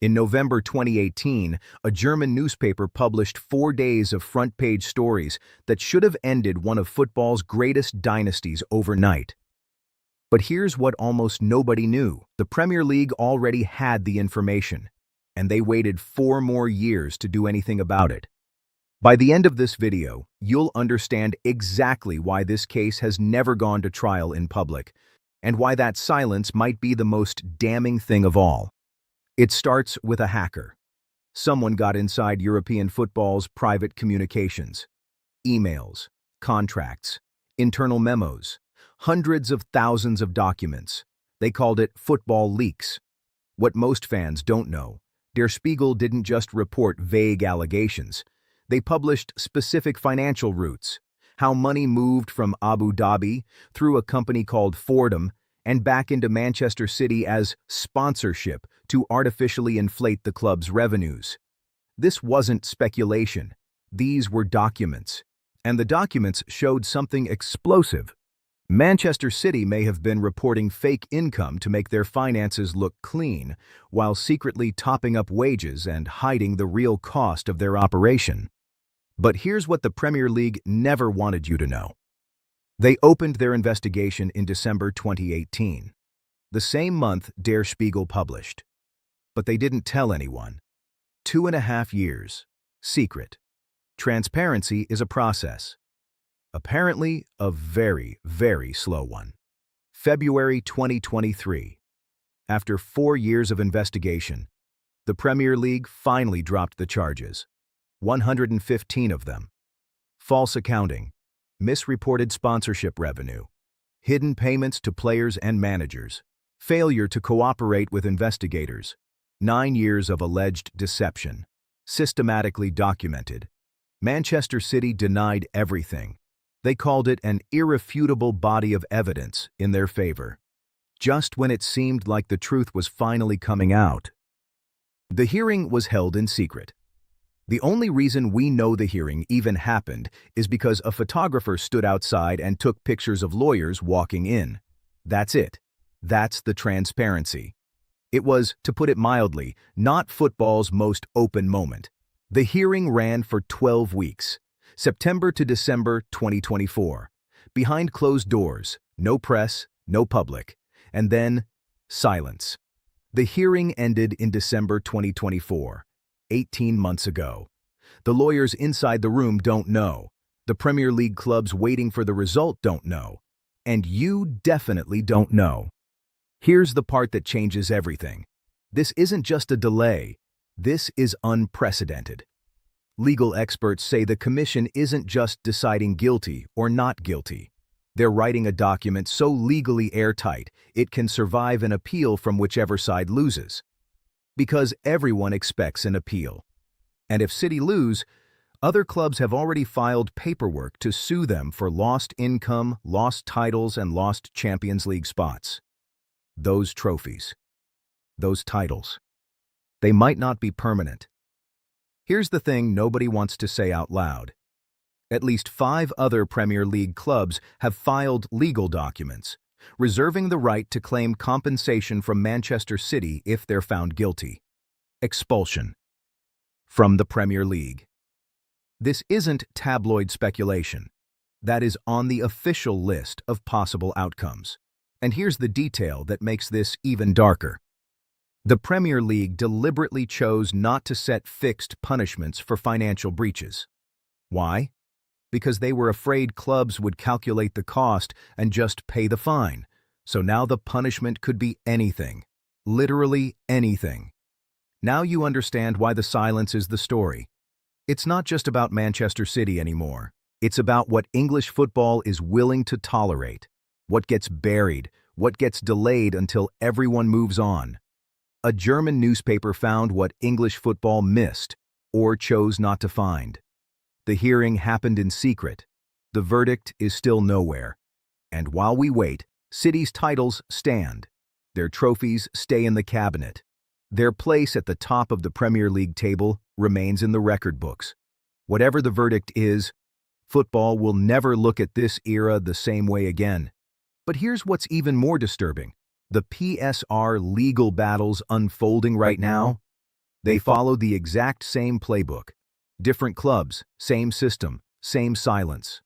In November 2018, a German newspaper published 4 days of front-page stories that should have ended one of football's greatest dynasties overnight. But here's what almost nobody knew. The Premier League already had the information, and they waited 4 more years to do anything about it. By the end of this video, you'll understand exactly why this case has never gone to trial in public, and why that silence might be the most damning thing of all. It starts with a hacker. Someone got inside European football's private communications. Emails, contracts, internal memos, hundreds of thousands of documents. They called it football leaks. What most fans don't know, Der Spiegel didn't just report vague allegations. They published specific financial routes, how money moved from Abu Dhabi through a company called Fordham and back into Manchester City as sponsorship to artificially inflate the club's revenues. This wasn't speculation. These were documents. And the documents showed something explosive. Manchester City may have been reporting fake income to make their finances look clean, while secretly topping up wages and hiding the real cost of their operation. But here's what the Premier League never wanted you to know. They opened their investigation in December 2018, the same month Der Spiegel published. But they didn't tell anyone. 2.5 years. Secret. Transparency is a process. Apparently, a very, very slow one. February 2023. After 4 years of investigation, the Premier League finally dropped the charges. 115 of them. False accounting, misreported sponsorship revenue, hidden payments to players and managers, failure to cooperate with investigators, 9 years of alleged deception, systematically documented. Manchester City denied everything. They called it an irrefutable body of evidence in their favor. Just when it seemed like the truth was finally coming out. The hearing was held in secret. The only reason we know the hearing even happened is because a photographer stood outside and took pictures of lawyers walking in. That's it. That's the transparency. It was, to put it mildly, not football's most open moment. The hearing ran for 12 weeks, September to December 2024. Behind closed doors, no press, no public, and then silence. The hearing ended in December 2024. 18 months ago. The lawyers inside the room don't know. The Premier League clubs waiting for the result don't know. And you definitely don't know. Here's the part that changes everything. This isn't just a delay. This is unprecedented. Legal experts say the commission isn't just deciding guilty or not guilty. They're writing a document so legally airtight it can survive an appeal from whichever side loses. Because everyone expects an appeal. And if City lose, other clubs have already filed paperwork to sue them for lost income, lost titles, and lost Champions League spots. Those trophies, those titles, they might not be permanent. Here's the thing nobody wants to say out loud. At least 5 other Premier League clubs have filed legal documents, reserving the right to claim compensation from Manchester City if they're found guilty. Expulsion. From the Premier League. This isn't tabloid speculation. That is on the official list of possible outcomes. And here's the detail that makes this even darker. The Premier League deliberately chose not to set fixed punishments for financial breaches. Why? Because they were afraid clubs would calculate the cost and just pay the fine. So now the punishment could be anything. Literally anything. Now you understand why the silence is the story. It's not just about Manchester City anymore. It's about what English football is willing to tolerate. What gets buried, what gets delayed until everyone moves on. A German newspaper found what English football missed or chose not to find. The hearing happened in secret. The verdict is still nowhere. And while we wait, City's titles stand. Their trophies stay in the cabinet. Their place at the top of the Premier League table remains in the record books. Whatever the verdict is, football will never look at this era the same way again. But here's what's even more disturbing. The PSR legal battles unfolding right now, They follow the exact same playbook. Different clubs, same system, same silence.